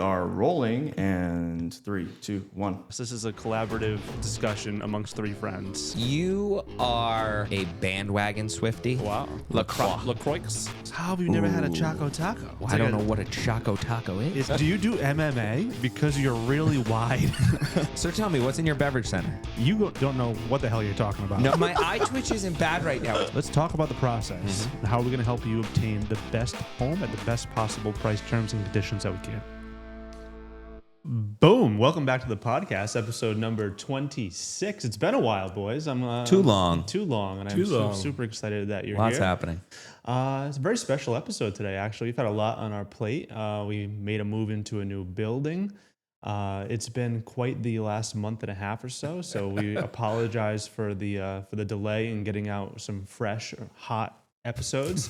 are rolling, and 3, 2, 1. This is a collaborative discussion amongst three friends. You are a bandwagon Swiftie. Wow. LaCroix. How have you never had a Choco Taco? Well, I don't know what a Choco Taco is. Do you do MMA? Because you're really wide. So tell me, what's in your beverage center? You don't know what the hell you're talking about. No, my eye twitch isn't bad right now. Let's talk about the process. How are we going to help you obtain the best home at the best possible price, terms, and conditions that we can? Boom. Welcome back to the podcast, episode number 26. It's been a while, boys. Too long. And I'm super excited that you're Lots here. happening. It's a very special episode today, actually. We've had a lot on our plate. We made a move into a new building. It's been quite the last month and a half or so we apologize for the delay in getting out some fresh, hot episodes.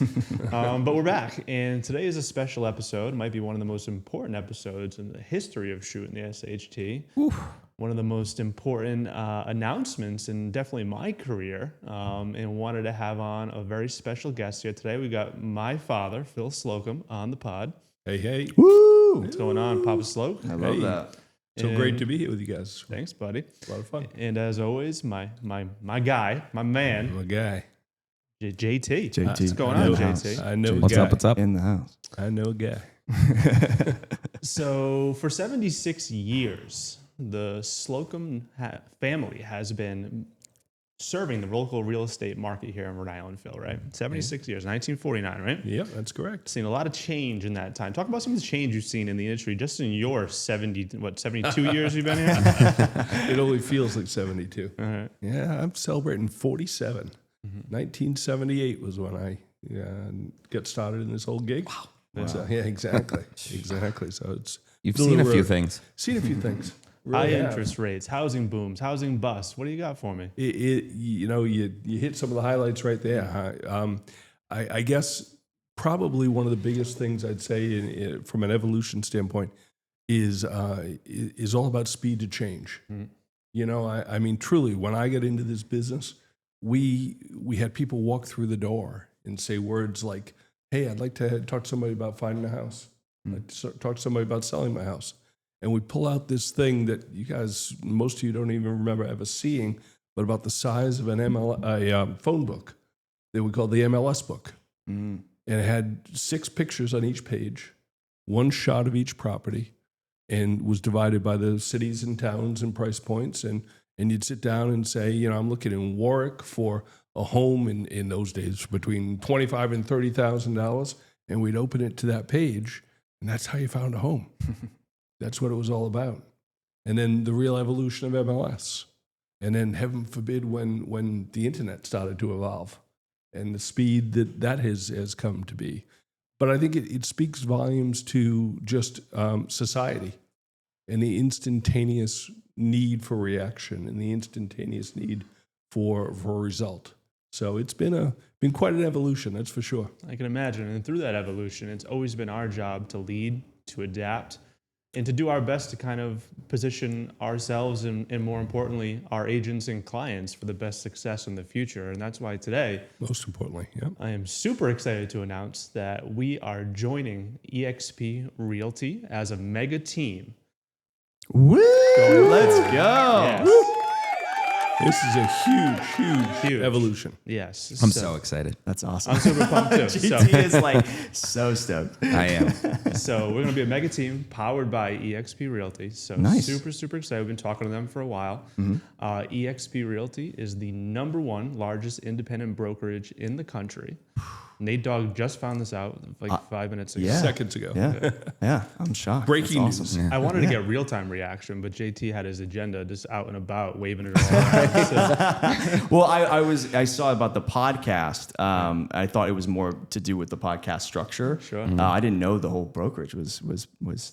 But we're back, and today is a special episode. It might be one of the most important episodes in the history of Shootin, the SHT. Oof. One of the most important announcements in definitely my career, and wanted to have on a very special guest here today. We got my father, Phil Slocum, on the pod. Hey. Woo! What's going on, Papa Sloke? I love that. So great to be here with you guys. Thanks, buddy. A lot of fun. And as always, my guy, my man, I'm a guy. JT. JT. What's going on, JT? I know What's a guy. up? What's up? In the house. I know a guy. So for 76 years, the Slocum family has been serving the local real estate market here in Rhode Island, Phil, right? 76 years, 1949, right? Yep, that's correct. Seen a lot of change in that time. Talk about some of the change you've seen in the industry just in your 72 years you've been here? It only feels like 72. All right. Yeah, I'm celebrating 47. 1978 was when I got started in this whole gig. Wow. So, yeah, exactly. Exactly. So You've seen a few things. Seen a few things. High Really have. interest rates, housing booms, housing busts. What do you got for me? You hit some of the highlights right there. I guess probably one of the biggest things I'd say from an evolution standpoint is all about speed to change. I mean, truly, when I got into this business, we had people walk through the door and say words like, "Hey, I'd like to talk to somebody about finding a house. I'd like to talk to somebody about selling my house." And we pull out this thing that you guys, most of you don't even remember ever seeing, but about the size of a phone book that we call the MLS book. And it had 6 pictures on each page, 1 shot of each property, and was divided by the cities and towns and price points. And you'd sit down and say, I'm looking in Warwick for a home in those days between $25,000 and $30,000. And we'd open it to that page, and that's how you found a home. That's what it was all about. And then the real evolution of MLS. And then heaven forbid when the internet started to evolve and the speed that has come to be. But I think it speaks volumes to just society and the instantaneous need for reaction and the instantaneous need for a result. So it's been quite an evolution, that's for sure. I can imagine. And through that evolution, it's always been our job to lead, to adapt, and to do our best to kind of position ourselves and more importantly, our agents and clients for the best success in the future. And that's why today, Most importantly, yeah. I am super excited to announce that we are joining eXp Realty as a mega team. Woo! Let's go. Yes. This is a huge evolution. Yes. I'm so excited. That's awesome. I'm super pumped too. GT is like so stoked. I am. So we're going to be a mega team powered by eXp Realty. So Nice. super excited. We've been talking to them for a while. eXp Realty is the #1 largest independent brokerage in the country. Nate Dogg just found this out like 5 minutes ago. Yeah. Seconds ago. Yeah, I'm shocked. Breaking That's news. awesome. I wanted to get real-time reaction, but JT had his agenda just out and about, waving it around. Well, I saw about the podcast. I thought it was more to do with the podcast structure. Sure. I didn't know the whole brokerage was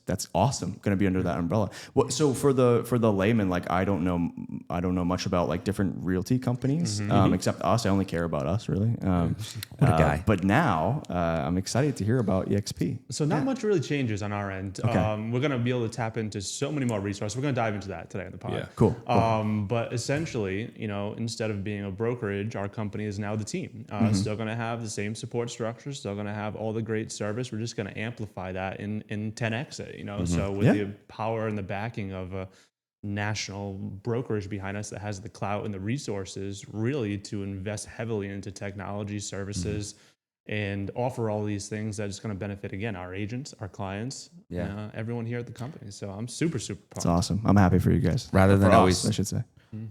that's awesome. Going to be under that umbrella. Well, so for the layman, like I don't know much about like different realty companies except us. I only care about us really. What a guy. But But now I'm excited to hear about EXP. So not much really changes on our end. Okay. We're going to be able to tap into so many more resources. We're going to dive into that today on the pod. Yeah. Cool. But essentially, instead of being a brokerage, our company is now the team. Still going to have the same support structure, still going to have all the great service. We're just going to amplify that in 10x it, So with the power and the backing of a national brokerage behind us that has the clout and the resources really to invest heavily into technology services and offer all these things that is going to benefit, again, our agents, our clients, everyone here at the company. So I'm super pumped. It's awesome. I'm happy for you guys. Rather than For us, always- I should say.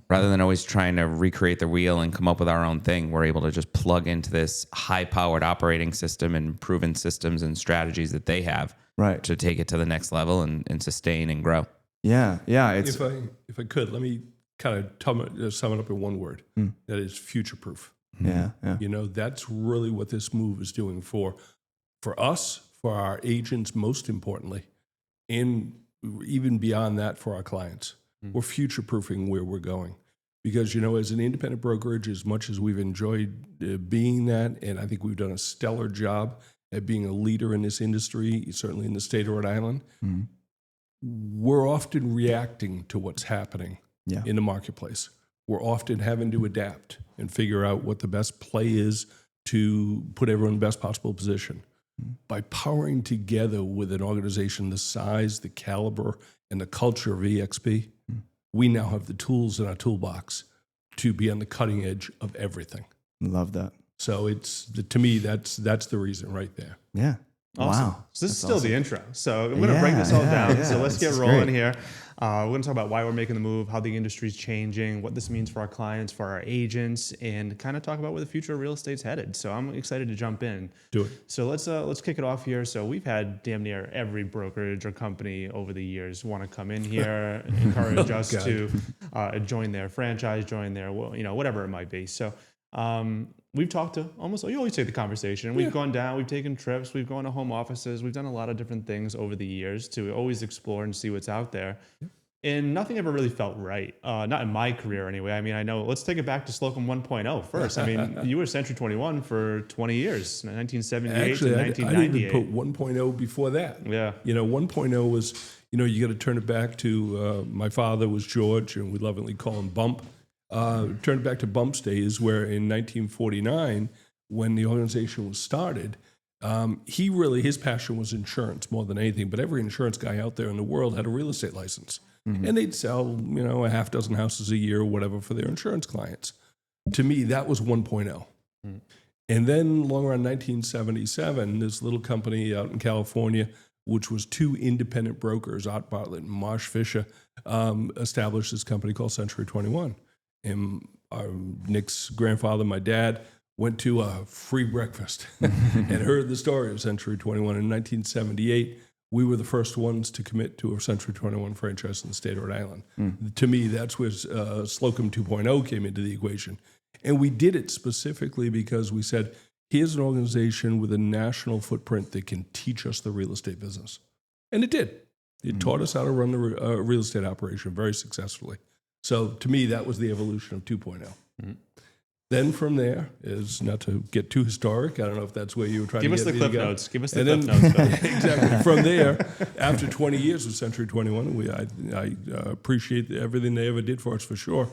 Rather than always trying to recreate the wheel and come up with our own thing, we're able to just plug into this high-powered operating system and proven systems and strategies that they have Right. to take it to the next level and sustain and grow. Yeah. It's If I could, let me kind of sum it up in one word. That is future-proof. yeah. That's really what this move is doing for us, for our agents, most importantly, and even beyond that for our clients. We're future-proofing where we're going. Because, as an independent brokerage, as much as we've enjoyed being that, and I think we've done a stellar job at being a leader in this industry, certainly in the state of Rhode Island, we're often reacting to what's happening in the marketplace. We're often having to adapt and figure out what the best play is to put everyone in the best possible position. By powering together with an organization the size, the caliber, and the culture of EXP, we now have the tools in our toolbox to be on the cutting edge of everything. Love that. So to me, that's the reason right there. Yeah. Awesome. Wow. So this is That's still awesome. the intro. So we're going to break this all down. So let's This get is rolling great. here. We're going to talk about why we're making the move, how the industry is changing, what this means for our clients, for our agents, and kind of talk about where the future of real estate's headed. So I'm excited to jump in. Do it. So let's kick it off here. So we've had damn near every brokerage or company over the years want to come in here, encourage us God. to join their franchise, join their, whatever it might be. So we've talked to you always take the conversation. We've gone down, we've taken trips, we've gone to home offices, we've done a lot of different things over the years to always explore and see what's out there. And nothing ever really felt right. Not in my career anyway. I mean, I know, let's take it back to Slocum 1.0 first. I mean, you were Century 21 for 20 years, 1978 Actually, to I didn't 1998. even put 1.0 before that. Yeah. 1.0 was, you got to turn it back to, my father was George, and we lovingly call him Bump. Turn it back to Bump's days, where in 1949, when the organization was started, his passion was insurance more than anything. But every insurance guy out there in the world had a real estate license. And they'd sell, a half dozen houses a year or whatever for their insurance clients. To me, that was 1.0. And then along around 1977, this little company out in California, which was two independent brokers, Art Bartlett and Marsh Fisher, established this company called Century 21. And Nick's grandfather, my dad, went to a free breakfast and heard the story of Century 21. In 1978, we were the first ones to commit to a Century 21 franchise in the state of Rhode Island. To me, that's where Slocum 2.0 came into the equation. And we did it specifically because we said, here's an organization with a national footprint that can teach us the real estate business. And it did. It taught us how to run the real estate operation very successfully. So to me, that was the evolution of 2.0. Then from there is, not to get too historic, I don't know if that's where you were trying Give to us get the me clip to go. notes. Give us the And clip then- notes. Bill. Exactly. From there, after 20 years with Century 21, I appreciate everything they ever did for us for sure.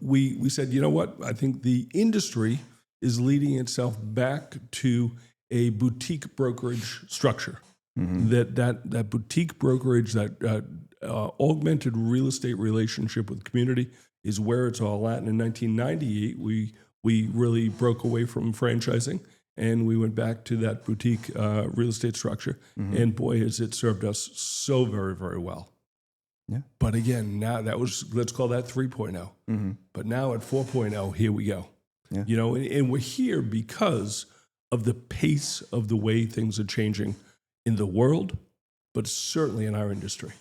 We said, you know what? I think the industry is leading itself back to a boutique brokerage structure. That boutique brokerage, that augmented real estate relationship with community is where it's all at. And in 1998, we really broke away from franchising and we went back to that boutique real estate structure. And boy, has it served us so very, very well. Yeah. But again, now let's call that 3.0. But now at 4.0, here we go. Yeah. And we're here because of the pace of the way things are changing in the world, but certainly in our industry.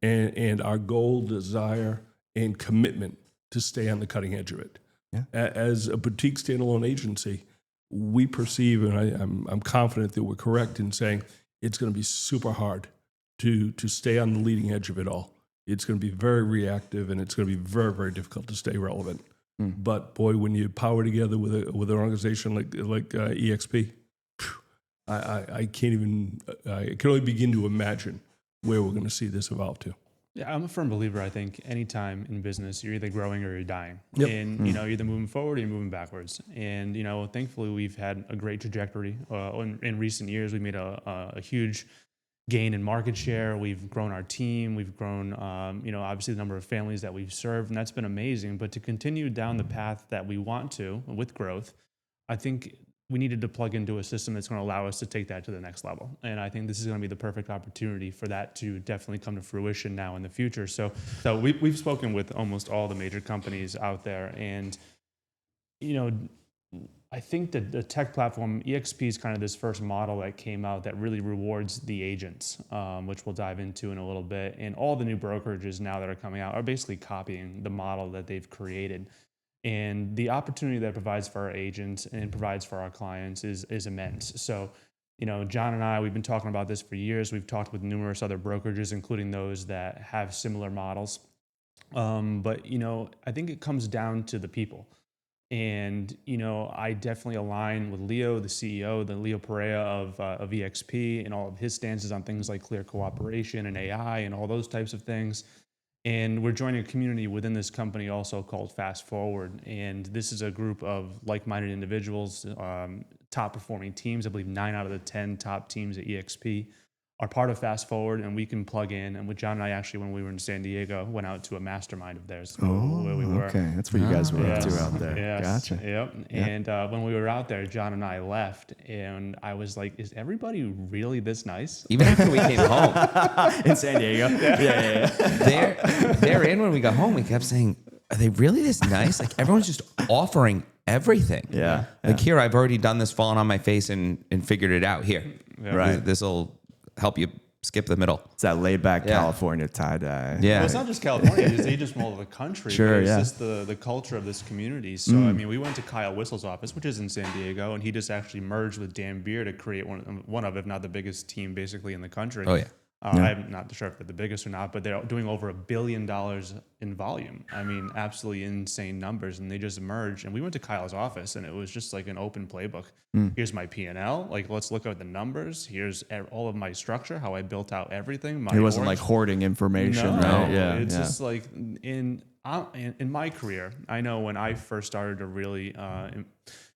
And our goal, desire, and commitment to stay on the cutting edge of it. Yeah. As a boutique standalone agency, we perceive, and I'm confident that we're correct in saying it's going to be super hard to stay on the leading edge of it all. It's going to be very reactive, and it's going to be very, very difficult to stay relevant. But boy, when you power together with an organization like EXP, I can't even. I can only begin to imagine where we're going to see this evolve to. Yeah, I'm a firm believer. I think anytime in business, you're either growing or you're dying. Yep. And, you're either moving forward or you're moving backwards. And, thankfully, we've had a great trajectory. In recent years, we made a huge gain in market share. We've grown our team. We've grown, obviously the number of families that we've served, and that's been amazing. But to continue down the path that we want to with growth, I think we needed to plug into a system that's going to allow us to take that to the next level. And I think this is going to be the perfect opportunity for that to definitely come to fruition now in the future. So we've spoken with almost all the major companies out there. And, I think that the tech platform, EXP, is kind of this first model that came out that really rewards the agents, which we'll dive into in a little bit. And all the new brokerages now that are coming out are basically copying the model that they've created. And the opportunity that it provides for our agents and provides for our clients is immense. So, John and I, we've been talking about this for years. We've talked with numerous other brokerages, including those that have similar models. But I think it comes down to the people. And, I definitely align with Leo, the CEO, the Leo Perea of EXP, and all of his stances on things like clear cooperation and AI and all those types of things. And we're joining a community within this company also called Fast Forward. And this is a group of like-minded individuals, top performing teams. I believe 9 out of the 10 top teams at EXP are part of Fast Forward, and we can plug in. And with John and I, actually, when we were in San Diego, went out to a mastermind of theirs where we were. Okay, that's where you guys were up to out there. Yes. Gotcha. Yep. And when we were out there, John and I left, and I was like, "Is everybody really this nice?" Even after we came home In San Diego. Yeah. there and when we got home, we kept saying, "Are they really this nice?" Like everyone's just offering everything. Yeah. Like here, I've already done this, fallen on my face, and figured it out. Here, Right. This will help you skip the middle. It's that laid back Yeah. California tie dye. Yeah. Well, it's not just California; it's agents from all over the country. Sure, It's yeah. just the culture of this community. So, I mean, we went to Kyle Whistle's office, which is in San Diego, and he just actually merged with Dan Beer to create one of, if not the biggest team, basically in the country. Oh, yeah. I'm not sure if they're the biggest or not, but they're doing over $1 billion in volume. I mean, absolutely insane numbers, and they just merged. And we went to Kyle's office, and it was just like an open playbook. Here's my P&L. Like, let's look at the numbers. Here's all of my structure, how I built out everything. He wasn't like hoarding information, No, right? Yeah. it's just like in my career, I know when I first started to really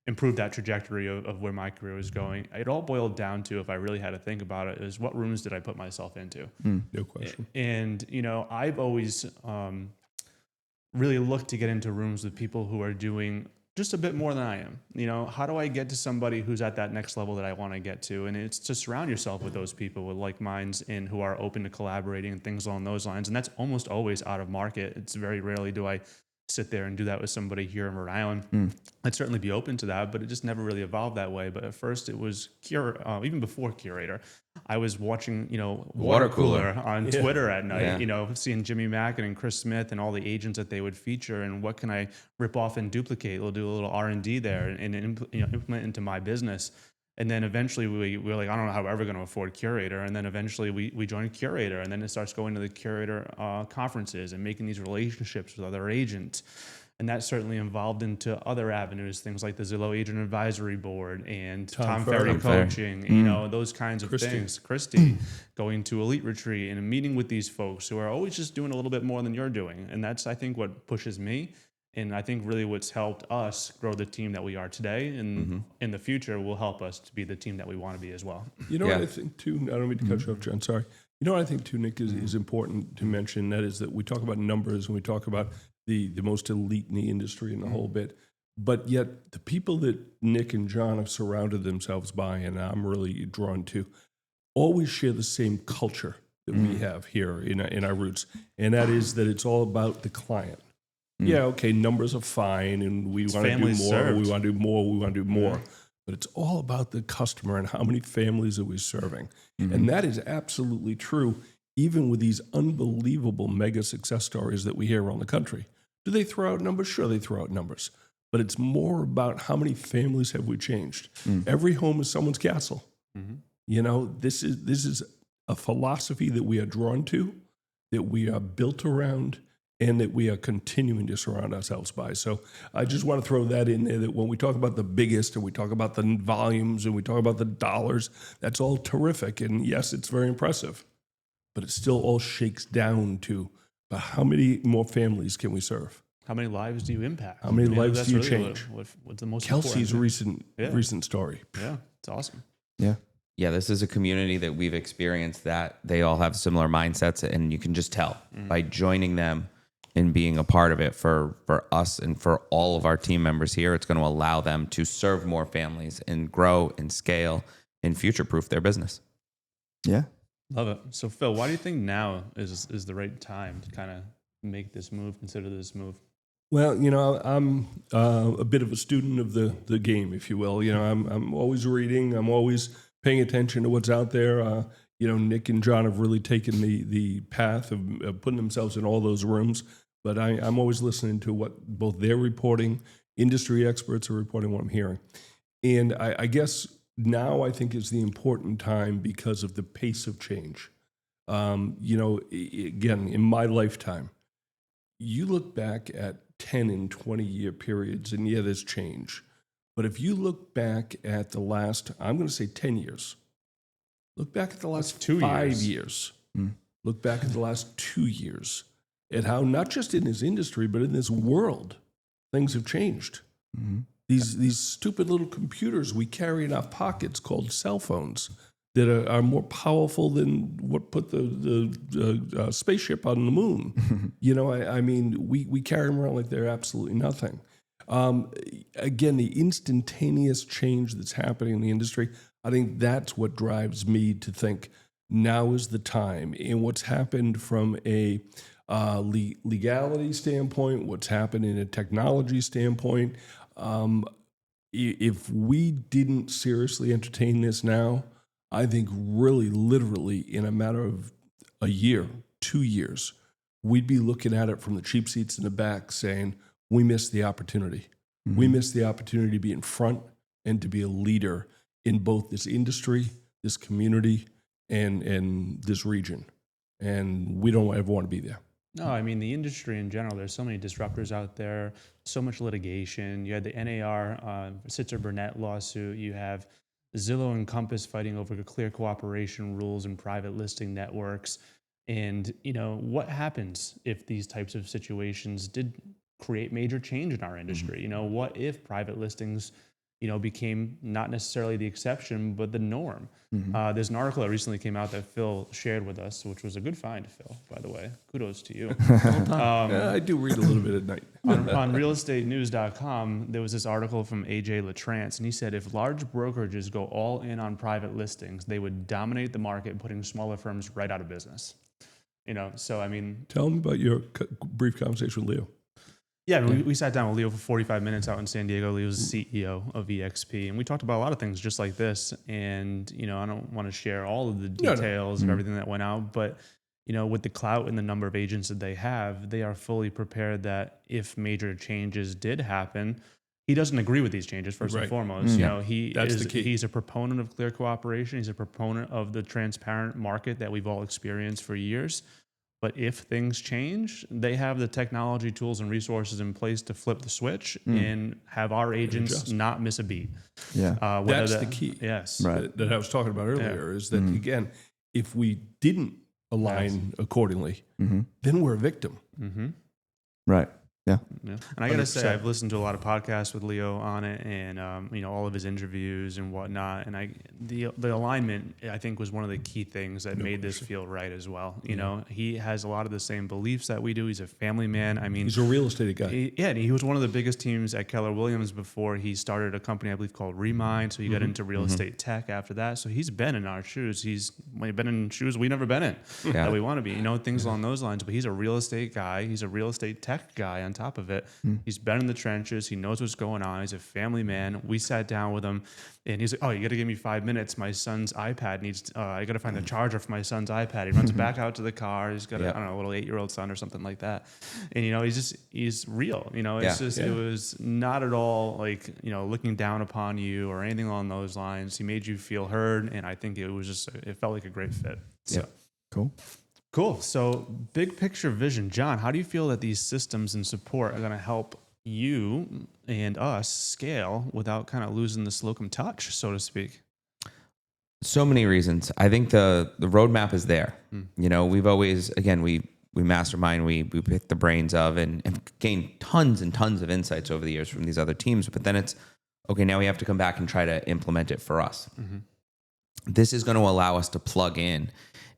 improve that trajectory of where my career was going, it all boiled down to, if I really had to think about it, is what rooms did I put myself into? No question. And, I've always really looked to get into rooms with people who are doing just a bit more than I am. How do I get to somebody who's at that next level that I want to get to? And it's to surround yourself with those people with like minds and who are open to collaborating and things along those lines. And that's almost always out of market. It's very rarely do I sit there and do that with somebody here in Rhode Island. I'd certainly be open to that, but it just never really evolved that way. But at first it was even before Curator, I was watching, Water Cooler on Twitter at night, seeing Jimmy Mackin and Chris Smith and all the agents that they would feature, and what can I rip off and duplicate? We'll do a little R&D there and implement into my business. And then eventually we were like, I don't know how we're ever going to afford Curator. And then eventually we joined Curator, and then it starts going to the Curator conferences and making these relationships with other agents. And that certainly evolved into other avenues, things like the Zillow Agent Advisory Board and Tom Ferry coaching, those kinds of things. Christy, going to Elite Retreat and meeting with these folks who are always just doing a little bit more than you're doing. And that's, I think, what pushes me. And I think really what's helped us grow the team that we are today, and in the future will help us to be the team that we want to be as well. What I think too, I don't mean to cut you off, John, sorry. What I think too, Nick, is important to mention, that is that we talk about numbers and we talk about the most elite in the industry and the whole bit, but yet the people that Nick and John have surrounded themselves by, and I'm really drawn to, always share the same culture that we have here in our roots, and that is that it's all about the client. Yeah, okay, numbers are fine, and we want to do more, we want to do more, we want to do more. But it's all about the customer and how many families are we serving. And that is absolutely true, even with these unbelievable mega success stories that we hear around the country. Do they throw out numbers? Sure, they throw out numbers. But it's more about how many families have we changed. Every home is someone's castle. This is a philosophy that we are drawn to, that we are built around, and that we are continuing to surround ourselves by. So I just want to throw that in there, that when we talk about the biggest and we talk about the volumes and we talk about the dollars, that's all terrific. And yes, it's very impressive, but it still all shakes down to, but how many more families can we serve? How many lives do you impact? How many lives that's do you really change? What's the most Kelsey's important? recent story. Yeah, it's awesome. Yeah. Yeah, this is a community that we've experienced that they all have similar mindsets, and you can just tell by joining them and being a part of it for us and for all of our team members here. It's going to allow them to serve more families and grow and scale and future-proof their business. Yeah. Love it. So Phil, why do you think now is the right time to kind of make this move, consider this move? Well, I'm a bit of a student of the game, if you will. I'm always reading. I'm always paying attention to what's out there. Nick and John have really taken the path of putting themselves in all those rooms. But I'm always listening to what both they're reporting, industry experts are reporting, what I'm hearing. And I guess now I think is the important time because of the pace of change. Again, in my lifetime, you look back at 10 and 20 year periods, and yeah, there's change. But if you look back at the last, I'm going to say 10 years, look back at the last 5 years, look back at the last 2 years, at how not just in this industry, but in this world, things have changed. Mm-hmm. These stupid little computers we carry in our pockets called cell phones that are more powerful than what put the spaceship on the moon. We carry them around like they're absolutely nothing. Again, the instantaneous change that's happening in the industry, I think that's what drives me to think now is the time. And what's happened from a legality standpoint, what's happened in a technology standpoint, if we didn't seriously entertain this now, I think really literally in a matter of a year, 2 years, we'd be looking at it from the cheap seats in the back saying, we missed the opportunity. Mm-hmm. We missed the opportunity to be in front and to be a leader in both this industry, this community, and this region. And we don't ever want to be there. No, I mean, the industry in general, there's so many disruptors out there, so much litigation. You had the NAR, Sitzer-Burnett lawsuit. You have Zillow and Compass fighting over clear cooperation rules and private listing networks. And, what happens if these types of situations did create major change in our industry? Mm-hmm. What if private listings, became not necessarily the exception, but the norm? Mm-hmm. There's an article that recently came out that Phil shared with us, which was a good find, Phil, by the way. Kudos to you. I do read a little bit at night. on realestatenews.com, there was this article from AJ LaTrance, and he said if large brokerages go all in on private listings, they would dominate the market, putting smaller firms right out of business. So I mean, tell me about your brief conversation with Leo. Yeah, we sat down with Leo for 45 minutes out in San Diego. Leo's the CEO of EXP, and we talked about a lot of things just like this. And, I don't want to share all of the details of everything that went out, but, with the clout and the number of agents that they have, they are fully prepared that if major changes did happen, he doesn't agree with these changes, first and foremost. The key. He's a proponent of clear cooperation. He's a proponent of the transparent market that we've all experienced for years. But if things change, they have the technology, tools, and resources in place to flip the switch and have our agents not miss a beat. Yeah, that's the key. Yes, right. That I was talking about earlier is that again, if we didn't align accordingly, then we're a victim. Mm-hmm. Right. Yeah. And I got to say, I've listened to a lot of podcasts with Leo on it and, all of his interviews and whatnot. And the alignment, I think, was one of the key things that made this feel right as well. He has a lot of the same beliefs that we do. He's a family man. I mean, he's a real estate guy. And he was one of the biggest teams at Keller Williams before he started a company, I believe, called Remind. So he got into real estate tech after that. So he's been in our shoes. He's been in shoes we've never been in that we want to be, things along those lines. But he's a real estate guy. He's a real estate tech guy on top of it. He's been in the trenches. He knows what's going on. He's a family man. We sat down with him and he's like, oh, you got to give me 5 minutes. My son's iPad needs, I got to find the charger for my son's iPad. He runs back out to the car. He's got a little 8-year-old son or something like that. And, he's real, it was not at all like, looking down upon you or anything along those lines. He made you feel heard. And I think it was it felt like a great fit. So. Cool. Cool. So big picture vision, John, how do you feel that these systems and support are going to help you and us scale without kind of losing the Slocum touch, so to speak? So many reasons. I think the roadmap is there. You know, we've always, again, we mastermind, we pick the brains of and gain tons and tons of insights over the years from these other teams. But then it's, okay, now we have to come back and try to implement it for us. This is going to allow us to plug in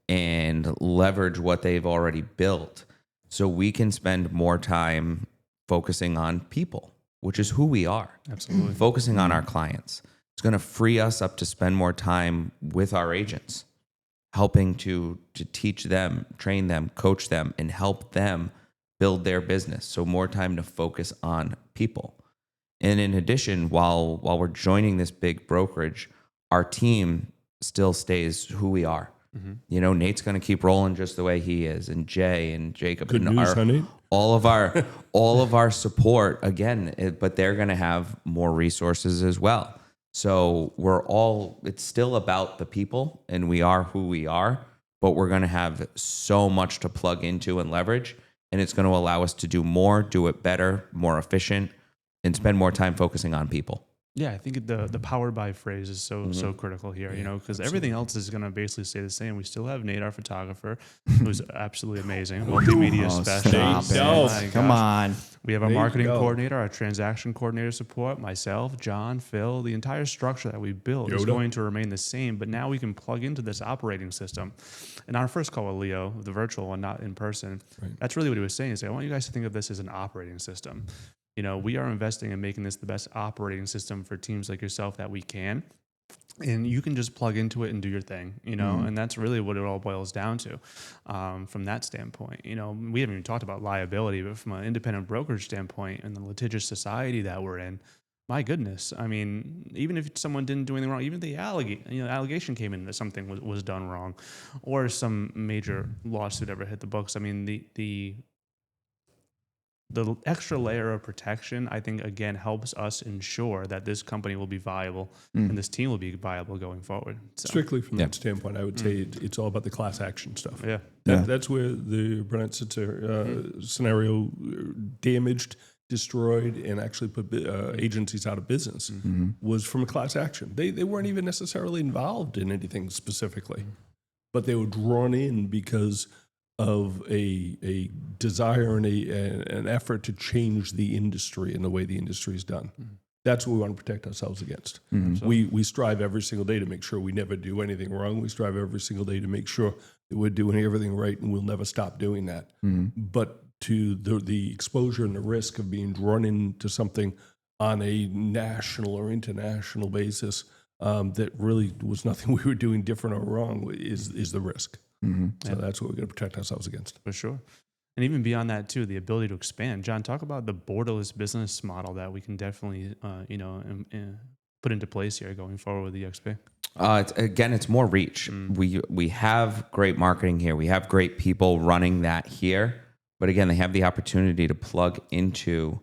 and leverage what they've already built so we can spend more time focusing on people, which is who we are. Absolutely. Focusing on our clients. It's going to free us up to spend more time with our agents, helping to teach them, train them, coach them, and help them build their business. So more time to focus on people. And in addition, while we're joining this big brokerage, our team still stays who we are. You know, Nate's going to keep rolling just the way he is, and Jay and Jacob. Good and news, honey. all of our support again, but they're going to have more resources as well. So it's still about the people, and we are who we are, but we're going to have so much to plug into and leverage, and it's going to allow us to do more, do it better, more efficient, and spend more time focusing on people. Yeah, I think the powered by phrase is so critical here, you know, because everything else is going to basically stay the same. We still have Nate, our photographer, who's absolutely amazing, multimedia specialist. Stop My it. Come gosh. on. We have our Nate, marketing go. coordinator, our transaction coordinator support, myself, John, Phil. The entire structure that we built is Yoda. going to remain the same, but now we can plug into this operating system. And our first call with Leo, the virtual one, not in person, that's really what he was saying. Is I want you guys to think of this as an operating system. You know, we are investing in making this the best operating system for teams like yourself that we can. And you can just plug into it and do your thing, you know, and that's really what it all boils down to from that standpoint. You know, we haven't even talked about liability, but from an independent brokerage standpoint and the litigious society that we're in, my goodness. I mean, even if someone didn't do anything wrong, even if the allegation came in that something was done wrong or some major lawsuit ever hit the books, I mean, the extra layer of protection, I think, again, helps us ensure that this company will be viable and this team will be viable going forward. So, Strictly from that standpoint, I would say it's all about the class action stuff. yeah. That's where the Brennan scenario damaged, destroyed, and actually put agencies out of business was from a class action. They weren't even necessarily involved in anything specifically, but they were drawn in because of a desire and an effort to change the industry and the way the industry is done. That's what we want to protect ourselves against. We strive every single day to make sure we never do anything wrong. We strive every single day to make sure that we're doing everything right, and we'll never stop doing that. But to the exposure and the risk of being drawn into something on a national or international basis that really was nothing we were doing different or wrong is the risk. So that's what we're going to protect ourselves against. For sure. And even beyond that, too, the ability to expand. John, talk about the borderless business model that we can definitely, put into place here going forward with EXP. It's more reach. We have great marketing here. We have great people running that here. But again, they have the opportunity to plug into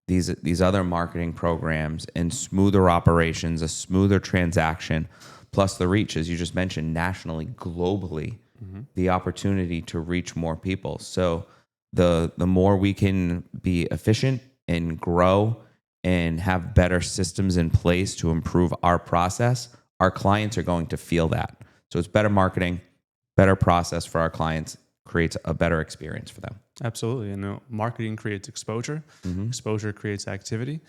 these other marketing programs and smoother operations, a smoother transaction, plus the reach, as you just mentioned, nationally, globally, the opportunity to reach more people. So the more we can be efficient and grow and have better systems in place to improve our process, our clients are going to feel that. So it's better marketing, better process for our clients, creates a better experience for them. Absolutely. And marketing creates exposure. Exposure creates activity.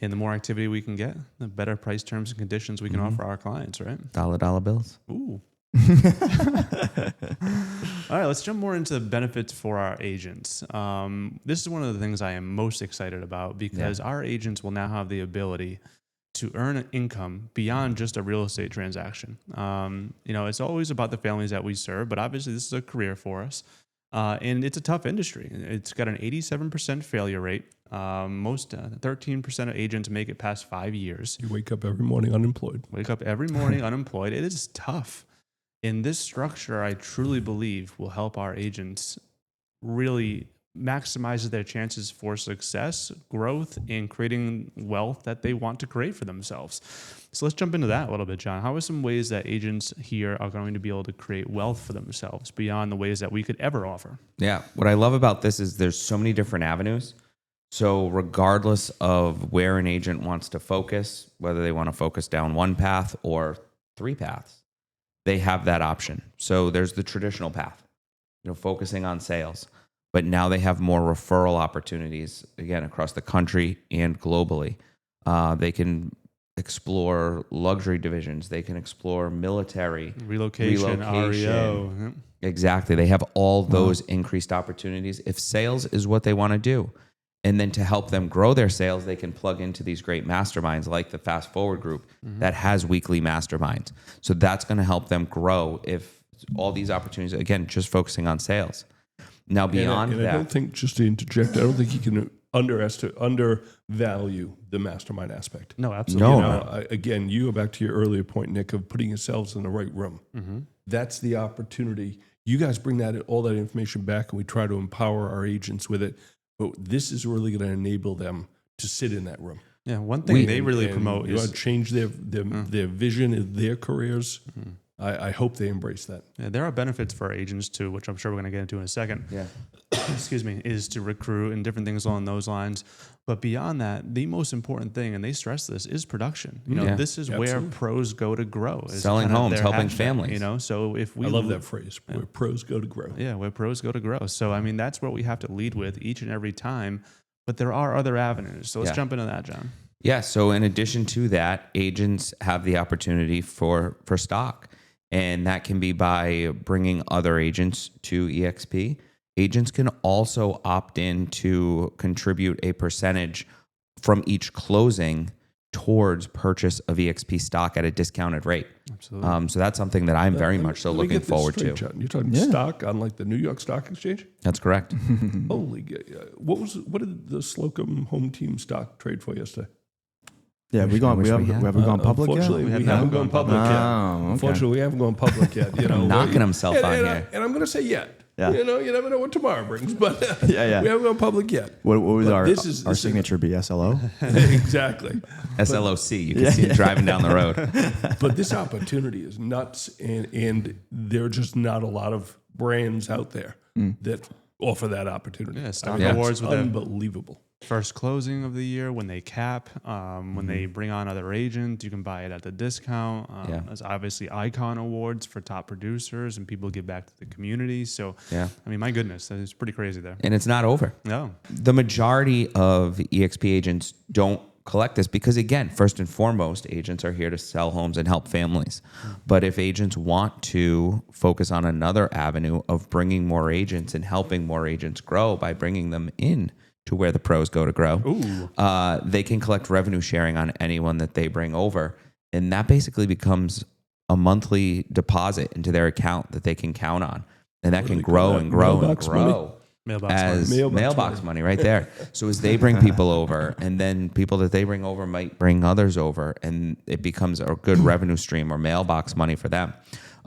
And the more activity we can get, the better price terms and conditions we can offer our clients, right? Dollar bills. Ooh. All right, let's jump more into the benefits for our agents. This is one of the things I am most excited about because our agents will now have the ability to earn an income beyond just a real estate transaction. It's always about the families that we serve, but obviously this is a career for us. And it's a tough industry. It's got an 87% failure rate. Most 13% of agents make it past 5 years. You wake up every morning unemployed. Wake up every morning unemployed. It is tough. In this structure, I truly believe will help our agents really maximizes their chances for success, growth, and creating wealth that they want to create for themselves. So let's jump into that a little bit, John. How are some ways that agents here are going to be able to create wealth for themselves beyond the ways that we could ever offer? Yeah. What I love about this is there's so many different avenues. So regardless of where an agent wants to focus, whether they want to focus down one path or 3 paths, they have that option. So there's the traditional path, focusing on sales. But now they have more referral opportunities, again, across the country and globally. They can explore luxury divisions. They can explore military. Relocation. REO. Yep. Exactly. They have all those increased opportunities if sales is what they want to do. And then to help them grow their sales, they can plug into these great masterminds like the Fast Forward group that has weekly masterminds. So that's going to help them grow if all these opportunities, again, just focusing on sales. Now, beyond that, I don't think, just to interject, I don't think you can undervalue the mastermind aspect. No, absolutely. No. Again, you go back to your earlier point, Nick, of putting yourselves in the right room. That's the opportunity. You guys bring all that information back, and we try to empower our agents with it. But this is really going to enable them to sit in that room. Yeah, one thing they really promote is change their vision of their careers. I hope they embrace that. Yeah, there are benefits for our agents too, which I'm sure we're going to get into in a second. Yeah. Excuse me, is to recruit and different things along those lines. But beyond that, the most important thing, and they stress this, is production. This is where pros go to grow. Selling homes, helping families. So if we I love that phrase, where pros go to grow. Yeah, where pros go to grow. So, that's what we have to lead with each and every time. But there are other avenues. So let's jump into that, John. Yeah. So in addition to that, agents have the opportunity for stock. And that can be by bringing other agents to EXP. Agents can also opt in to contribute a percentage from each closing towards purchase of EXP stock at a discounted rate. Absolutely. So that's something that I'm very much so looking forward to. John. You're talking stock on like the New York Stock Exchange? That's correct. Holy, what did the Slocum home team stock trade for yesterday? Yeah, have we gone public yet? Unfortunately, we haven't gone public yet. Unfortunately, we haven't gone public yet. Knocking himself on here. And I'm going to say yet. Yeah. You never know what tomorrow brings, but we yeah. haven't gone public yet. What was But our signature be? SLO? Exactly. SLOC. You can see it driving down the road. But this opportunity is nuts, and there are just not a lot of brands out there that offer that opportunity. Yeah, stock awards with unbelievable. First closing of the year, when they cap, when they bring on other agents, you can buy it at the discount. There's obviously icon awards for top producers, and people give back to the community. So, my goodness, it's pretty crazy there. And it's not over. No. The majority of EXP agents don't collect this because, again, first and foremost, agents are here to sell homes and help families. But if agents want to focus on another avenue of bringing more agents and helping more agents grow by bringing them in to where the pros go to grow, they can collect revenue sharing on anyone that they bring over. And that basically becomes a monthly deposit into their account that they can count on. And that can grow and grow and grow as mailbox money right there. So as they bring people over, and then people that they bring over might bring others over, and it becomes a good revenue stream or mailbox money for them.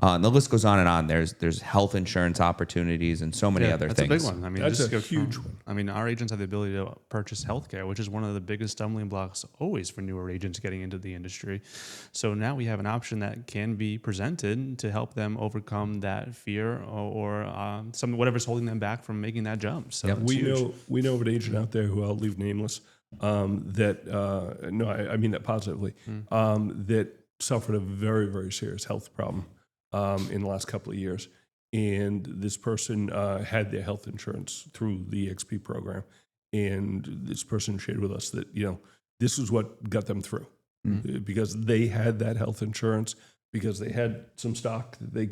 The list goes on and on. There's health insurance opportunities and so many other things. That's a big one. That's a huge one. Our agents have the ability to purchase healthcare, which is one of the biggest stumbling blocks always for newer agents getting into the industry. So now we have an option that can be presented to help them overcome that fear or whatever's holding them back from making that jump. So we know of an agent out there who I'll leave nameless I mean that positively, that suffered a very, very serious health problem in the last couple of years. And this person had their health insurance through the EXP program. And this person shared with us that, this is what got them through because they had that health insurance, because they had some stock that they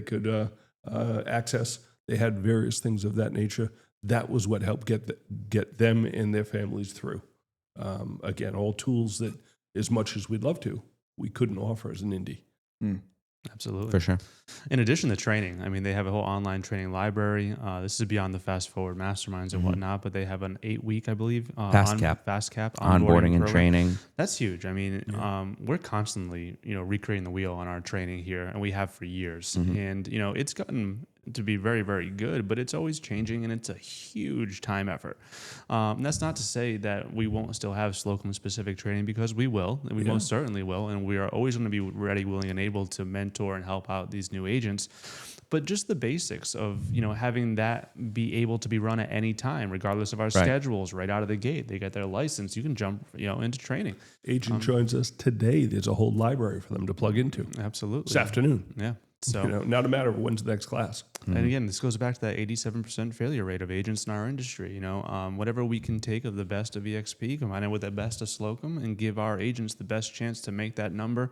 could access. They had various things of that nature. That was what helped get them and their families through. Again, all tools that, as much as we'd love to, we couldn't offer as an indie. Absolutely. For sure. In addition to training, they have a whole online training library. This is beyond the Fast Forward masterminds and whatnot, but they have an 8-week, I believe, fast cap onboarding and training. That's huge. We're constantly, recreating the wheel on our training here, and we have for years. And it's gotten to be very, very good, but it's always changing and it's a huge time effort. And that's not to say that we won't still have Slocum specific training, because we will, and we most certainly will. And we are always going to be ready, willing, and able to mentor and help out these new agents. But just the basics of, having that be able to be run at any time, regardless of our schedules, right out of the gate. They get their license. You can jump, into training. Agent joins us today. There's a whole library for them to plug into. Absolutely. This afternoon. Yeah. So, not a matter of when's the next class. And again, this goes back to that 87% failure rate of agents in our industry. Whatever we can take of the best of EXP, combine it with the best of Slocum, and give our agents the best chance to make that number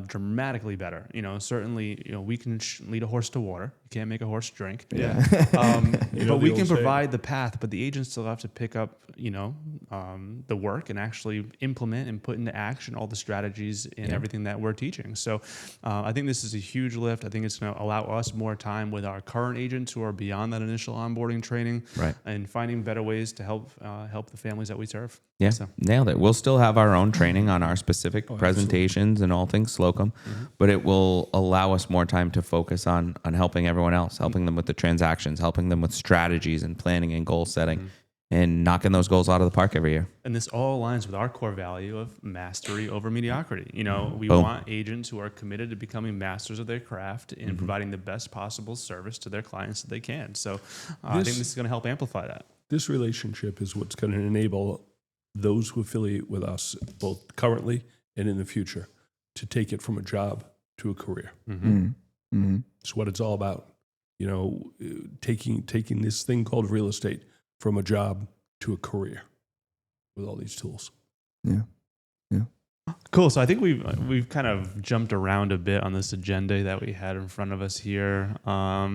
dramatically better. Certainly, we can lead a horse to water. You can't make a horse drink. Yeah. But we can provide the path. But the agents still have to pick up, the work and actually implement and put into action all the strategies and everything that we're teaching. So I think this is a huge lift. I think it's going to allow us more time with our current agents who are beyond that initial onboarding training, and finding better ways to help the families that we serve. Yeah, So. Nailed it. We'll still have our own training on our specific presentations and all things Slocum, but it will allow us more time to focus on helping everyone else, helping them with the transactions, helping them with strategies and planning and goal setting, and knocking those goals out of the park every year. And this all aligns with our core value of mastery over mediocrity. We want agents who are committed to becoming masters of their craft and providing the best possible service to their clients that they can. So I think this is going to help amplify that. This relationship is what's going to enable those who affiliate with us, both currently and in the future, to take it from a job to a career. It's what it's all about. Taking this thing called real estate from a job to a career with all these tools. Yeah. Cool. So I think we've kind of jumped around a bit on this agenda that we had in front of us here. I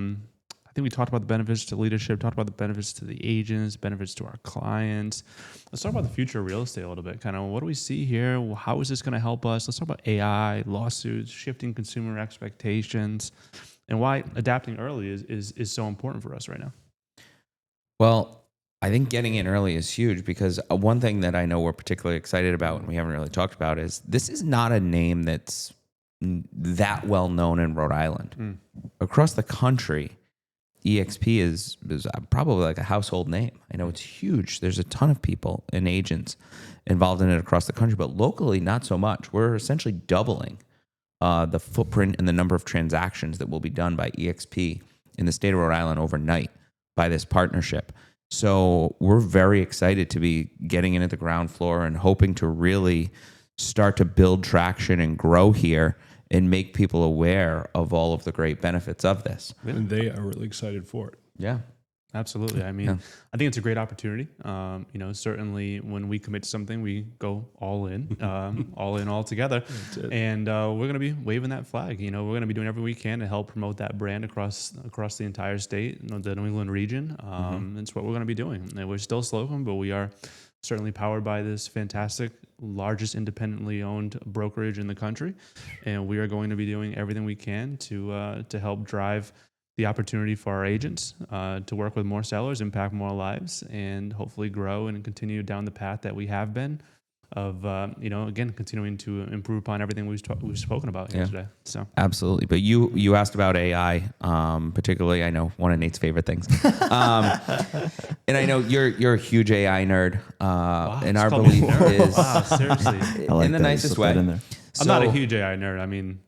think we talked about the benefits to leadership, talked about the benefits to the agents, benefits to our clients. Let's talk about the future of real estate a little bit. Kind of what do we see here? How is this going to help us? Let's talk about AI, lawsuits, shifting consumer expectations, and why adapting early is so important for us right now. Well, I think getting in early is huge, because one thing that I know we're particularly excited about and we haven't really talked about is this is not a name that's that well known in Rhode Island. Across the country, EXP is probably like a household name. I know it's huge. There's a ton of people and agents involved in it across the country, but locally, not so much. We're essentially doubling the footprint and the number of transactions that will be done by EXP in the state of Rhode Island overnight by this partnership. So we're very excited to be getting in at the ground floor and hoping to really start to build traction and grow here and make people aware of all of the great benefits of this. And they are really excited for it. Yeah. Absolutely. I mean, I think it's a great opportunity. Certainly when we commit to something, we go all in, all together. And we're going to be waving that flag. We're going to be doing everything we can to help promote that brand across the entire state, the New England region. That's what we're going to be doing. And we're still Slocum, but we are certainly powered by this fantastic, largest independently owned brokerage in the country. And we are going to be doing everything we can to help drive the opportunity for our agents to work with more sellers, impact more lives, and hopefully grow and continue down the path that we have been of, again, continuing to improve upon everything we've spoken about here today. So absolutely. But you asked about AI, particularly, I know, one of Nate's favorite things. And I know you're a huge AI nerd. And our belief is seriously, like in the nicest way. I'm not a huge AI nerd. I mean,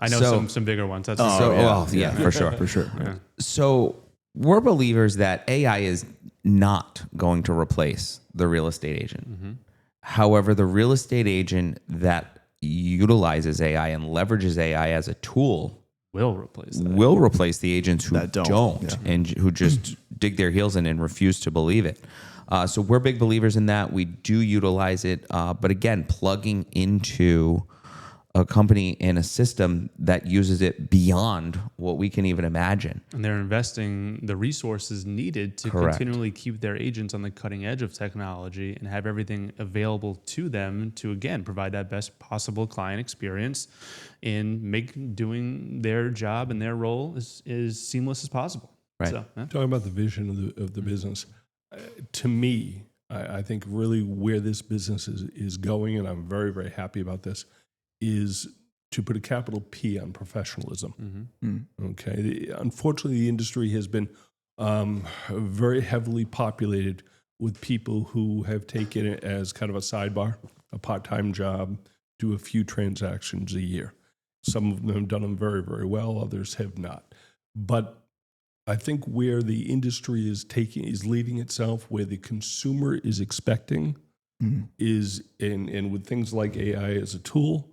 I know some bigger ones. That's for sure. Yeah. So we're believers that AI is not going to replace the real estate agent. However, the real estate agent that utilizes AI and leverages AI as a tool will replace the agents who don't and who just dig their heels in and refuse to believe it. So we're big believers in that. We do utilize it, but again, plugging into a company and a system that uses it beyond what we can even imagine. And they're investing the resources needed to continually keep their agents on the cutting edge of technology and have everything available to them to, again, provide that best possible client experience and make doing their job and their role as seamless as possible. Right. So, Talking about the vision of the business, to me, I think really where this business is going, and I'm very, very happy about this, is to put a capital P on professionalism. Okay. Unfortunately, the industry has been very heavily populated with people who have taken it as kind of a sidebar, a part-time job, do a few transactions a year. Some of them have done them very, very well. Others have not. But I think where the industry is leading itself, where the consumer is expecting, is and with things like AI as a tool,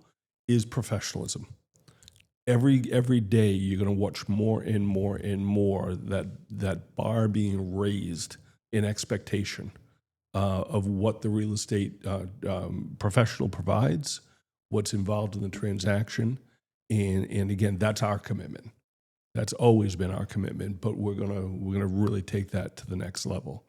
is professionalism. Every day you're going to watch more and more and more that bar being raised in expectation of what the real estate professional provides, what's involved in the transaction, and again, that's our commitment. That's always been our commitment, but we're gonna really take that to the next level.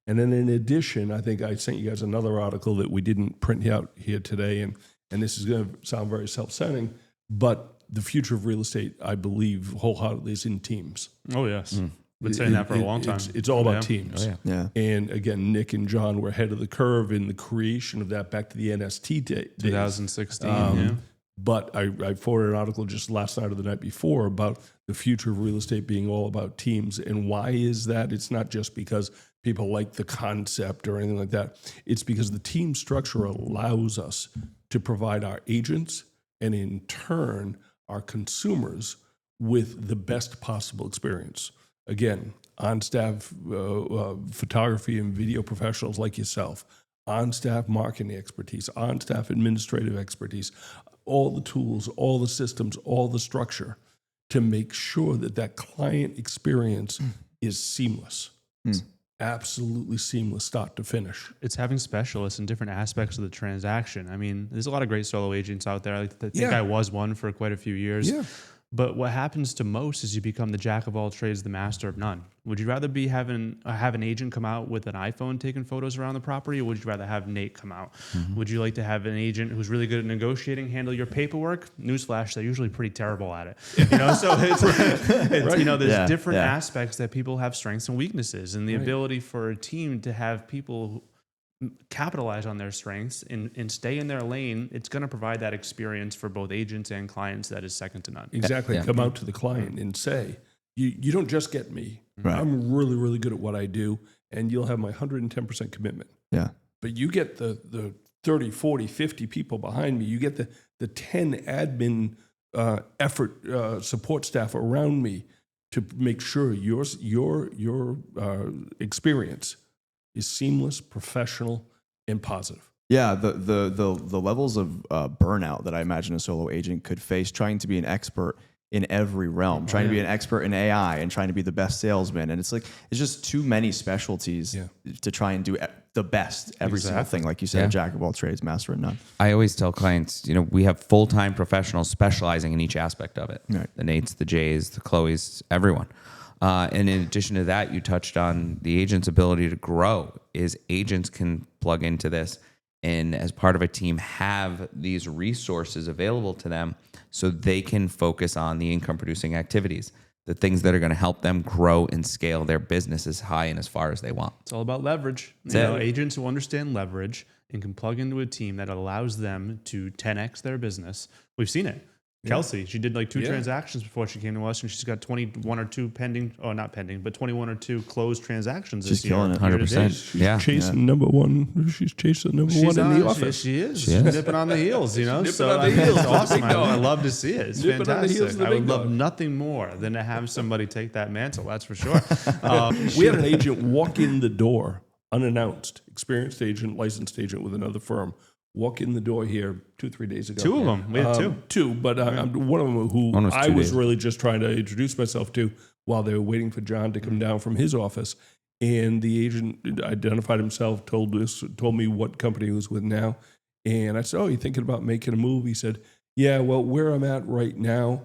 And then in addition, I think I sent you guys another article that we didn't print out here today, and this is going to sound very self-centering, but the future of real estate, I believe, wholeheartedly is in teams. Oh, yes. Been saying that for a long time. It's all about teams. Oh, yeah. And again, Nick and John were ahead of the curve in the creation of that back to the NST days. 2016, But I forwarded an article just last night or the night before about the future of real estate being all about teams. And why is that? It's not just because people like the concept or anything like that. It's because the team structure allows us to provide our agents and in turn our consumers with the best possible experience. Again, on-staff photography and video professionals like yourself, on-staff marketing expertise, on-staff administrative expertise, all the tools, all the systems, all the structure to make sure that client experience is seamless. Absolutely seamless, start to finish. It's having specialists in different aspects of the transaction. I mean, there's a lot of great solo agents out there. I think I was one for quite a few years. Yeah. But what happens to most is you become the jack of all trades, the master of none. Would you rather have an agent come out with an iPhone taking photos around the property, or would you rather have Nate come out? Would you like to have an agent who's really good at negotiating, handle your paperwork? Newsflash, they're usually pretty terrible at it. So there's different aspects that people have strengths and weaknesses, and the ability for a team to have people capitalize on their strengths and stay in their lane, it's going to provide that experience for both agents and clients that is second to none. Exactly. Yeah. Come out to the client and say, you don't just get me. Right. I'm really, really good at what I do, and you'll have my 110% commitment. Yeah. But you get the 30, 40, 50 people behind me. You get the 10 admin effort support staff around me to make sure your experience is seamless, professional, and positive. Yeah, the levels of burnout that I imagine a solo agent could face trying to be an expert in every realm, trying to be an expert in AI and trying to be the best salesman. And it's just too many specialties to try and do the best every single thing. Like you said, jack of all trades, master of none. I always tell clients, we have full-time professionals specializing in each aspect of it. Right. The Nates, the Jays, the Chloes, everyone. And in addition to that, you touched on the agent's ability to grow. Is agents can plug into this and as part of a team have these resources available to them so they can focus on the income producing activities, the things that are going to help them grow and scale their business as high and as far as they want. It's all about leverage. Agents who understand leverage and can plug into a team that allows them to 10x their business. We've seen it. Kelsey, she did like 2 transactions before she came to us, and she's got 21 or 2 pending, or not pending, but 21 or 2 closed transactions this year. Killing it. 100%. Yeah. Chasing number one. She's chasing number one in the office. She is. She's nipping on the heels, Nipping on the heels. It's awesome. I love to see it. It's Nipping on the heels of fantastic. the I would big love dog. nothing more than to have somebody take that mantle. That's for sure. We had an agent walk in the door unannounced, experienced agent, licensed agent with another firm, walk in the door here 2-3 days ago. 2 of them. We had 2. 2, but one of them who One was 2 I was days. really just trying to introduce myself to while they were waiting for John to come down from his office. And the agent identified himself, told me what company he was with now. And I said, "Oh, you thinking about making a move?" He said, "Yeah, well, where I'm at right now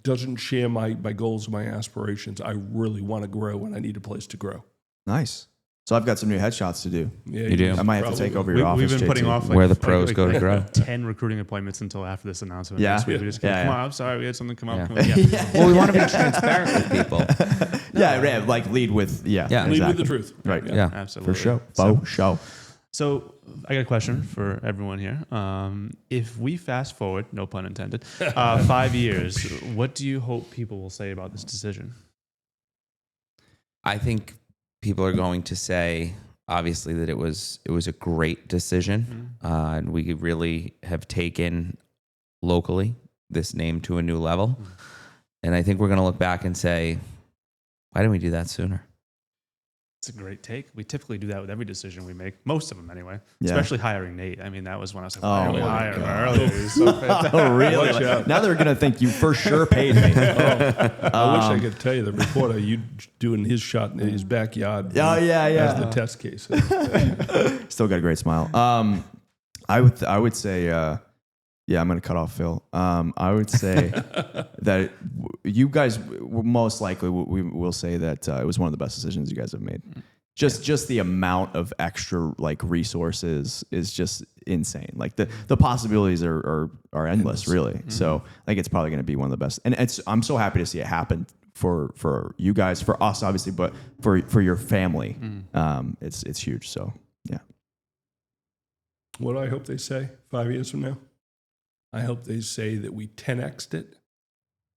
doesn't share my goals and my aspirations. I really want to grow, and I need a place to grow." Nice. So I've got some new headshots to do. Yeah, You do. I might have to take over your office. We've been putting JT. off Where the pros go to grow. 10 recruiting appointments until after this announcement. Yeah. Next week. We just go, Yeah, come yeah. on, I'm sorry, we had something come up. Yeah. Come on. Yeah. Well, we want to be transparent with people. Yeah, like lead with Yeah. Lead with exactly. the truth. Right. Yeah. Absolutely. For sure. So, For sure. So I got a question for everyone here. If we fast forward, no pun intended, 5 years, what do you hope people will say about this decision? I think people are going to say, obviously, that it was a great decision, and we really have taken locally this name to a new level. And I think we're going to look back and say, why didn't we do that sooner? It's a great take. We typically do that with every decision we make, most of them anyway. Yeah. Especially hiring Nate. I mean, that was when I was like, why are we my hiring him God. earlier? He's so fantastic. Oh, really? Now they're going to think you for sure paid me. I wish I could tell you the reporter you doing his shot in his backyard. Oh, yeah. As the test case. Still got a great smile. I would say, I'm going to cut off Phil. I would say that you guys most likely we will say that it was one of the best decisions you guys have made. Just the amount of extra like resources is just insane. Like the possibilities are endless, really. Mm-hmm. So I think it's probably going to be one of the best. And I'm so happy to see it happen for you guys, for us obviously, but for your family. It's huge. So yeah. What do I hope they say 5 years from now? I hope they say that we 10x'd it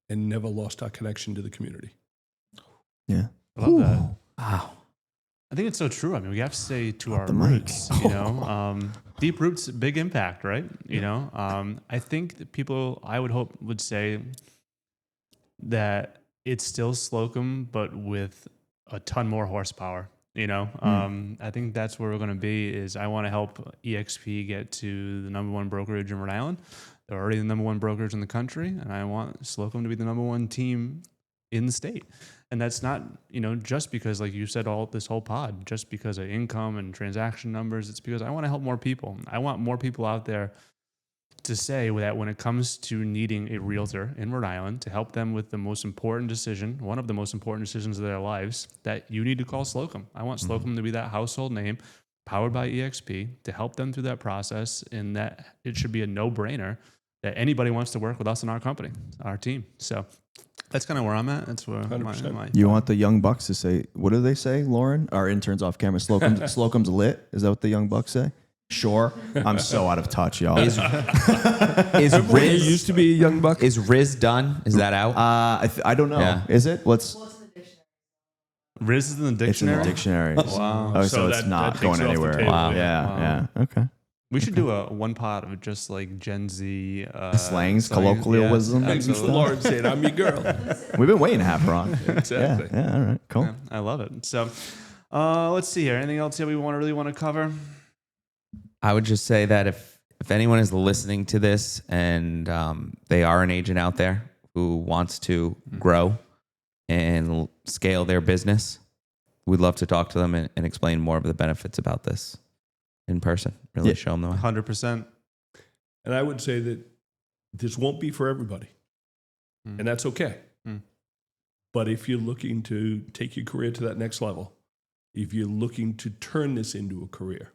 and never lost our connection to the community. Yeah. I love that. Wow. I think it's so true. I mean, we have to stay to our the mic. roots, you know, deep roots, big impact, right? You know, I think that people, I would hope, would say that it's still Slocum, but with a ton more horsepower. You know, I think that's where we're going to be. Is I want to help EXP get to the #1 brokerage in Rhode Island. They're already the #1 brokerage in the country, and I want Slocum to be the #1 team in the state. And that's not, you know, just because, like you said, this whole pod, just because of income and transaction numbers. It's because I want to help more people. I want more people out there to say that when it comes to needing a realtor in Rhode Island to help them with the most important decision, one of the most important decisions of their lives, that you need to call Slocum. I want Slocum to be that household name powered by EXP to help them through that process, and that it should be a no-brainer that anybody wants to work with us in our company, our team. So that's kind of where I'm at. That's where my You want the young bucks to say, what do they say, Lauren? Our intern's off camera. Slocum's lit. Is that what the young bucks say? Sure. I'm so out of touch, y'all. Is He Riz used to be a young buck. is Riz done? Is that out? I don't know. Yeah. Is it? Riz is in the It's in the dictionary. dictionary. Wow. Oh, so So it's that not takes going it off the anywhere. table, Wow. yeah. Yeah. Okay. We should do a one pod of just like Gen Z Slangs, colloquialism. Yeah, absolutely. Lauren said, "I'm your girl." We've been waiting to have her on. Exactly. Yeah. All right. Cool. Yeah, I love it. So let's see here. Anything else that we really want to cover? I would just say that if anyone is listening to this and they are an agent out there who wants to grow and scale their business, we'd love to talk to them and explain more of the benefits about this in person. Really show them the way. 100%. And I would say that this won't be for everybody, and that's okay. But if you're looking to take your career to that next level, if you're looking to turn this into a career,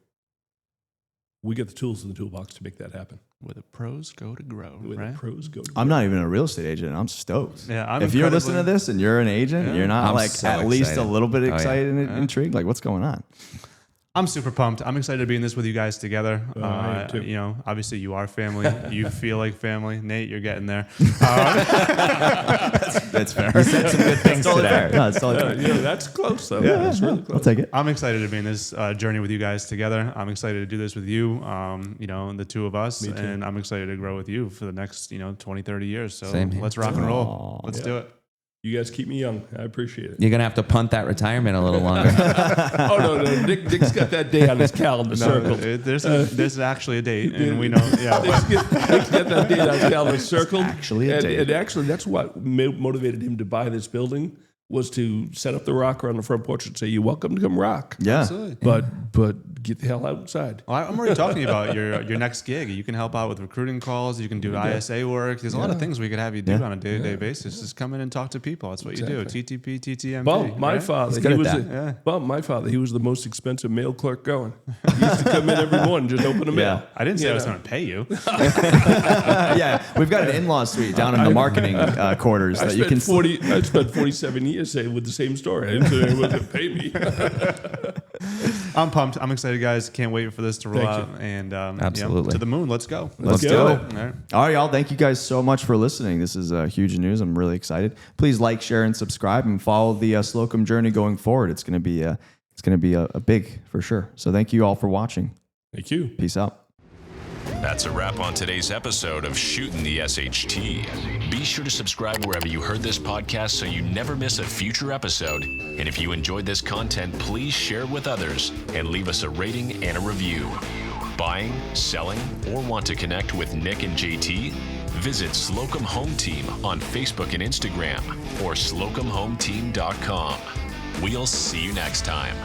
we get the tools in the toolbox to make that happen. Where the pros go to grow, Where right? the pros go to I'm not even a real estate agent. I'm stoked. Yeah, I'm if you're incredibly- listening to this and you're an agent, you're not I'm like so at least a excited. little bit Oh, yeah. excited and intrigued. Like, what's going on? I'm super pumped. I'm excited to be in this with you guys together. I am too. You know, obviously you are family. You feel like family. Nate, you're getting there. That's fair. You said some good things today. No, it's totally fair. that's close, though. Yeah, That's really close. I'll take it. I'm excited to be in this journey with you guys together. I'm excited to do this with you, you know, the two of us. Me too. And I'm excited to grow with you for the next, 20, 30 years. So Same here. let's rock and roll. Aw. Let's do it. You guys keep me young. I appreciate it. You're going to have to punt that retirement a little longer. Oh, no. Dick's got that day on his calendar circled. There's actually a date, and we know. Yeah, Dick's got that day on his calendar circled. actually a and, date. And actually, that's what motivated him to buy this building, was to set up the rocker on the front porch and say, "You're welcome to come rock." Yeah. absolutely. But get the hell outside. Well, I'm already talking about your next gig. You can help out with recruiting calls. You can do ISA work. There's a lot of things we could have you do on a day-to-day basis. Just come in and talk to people. That's what you do. TTP, TTMP. Well, my right? father, good he at was that. my father, he was the most expensive mail clerk going. He used to come in every morning, just open a mail. I didn't say I was know. going to pay you. Yeah. We've got an in-law suite down in the marketing quarters that you can. I spent 47 years saying with the same story. I didn't say anyone was going to pay me. I'm pumped. I'm excited, guys. Can't wait for this to roll Thank out. And Absolutely. to the moon. Let's go. Let's go. do All it. All right, y'all. Thank you guys so much for listening. This is huge news. I'm really excited. Please like, share, and subscribe, and follow the Slocum journey going forward. It's going to be a big for sure. So thank you all for watching. Thank you. Peace out. That's a wrap on today's episode of Shootin' the SHT. Be sure to subscribe wherever you heard this podcast so you never miss a future episode. And if you enjoyed this content, please share it with others and leave us a rating and a review. Buying, selling, or want to connect with Nick and JT? Visit Slocum Home Team on Facebook and Instagram or slocumhometeam.com. We'll see you next time.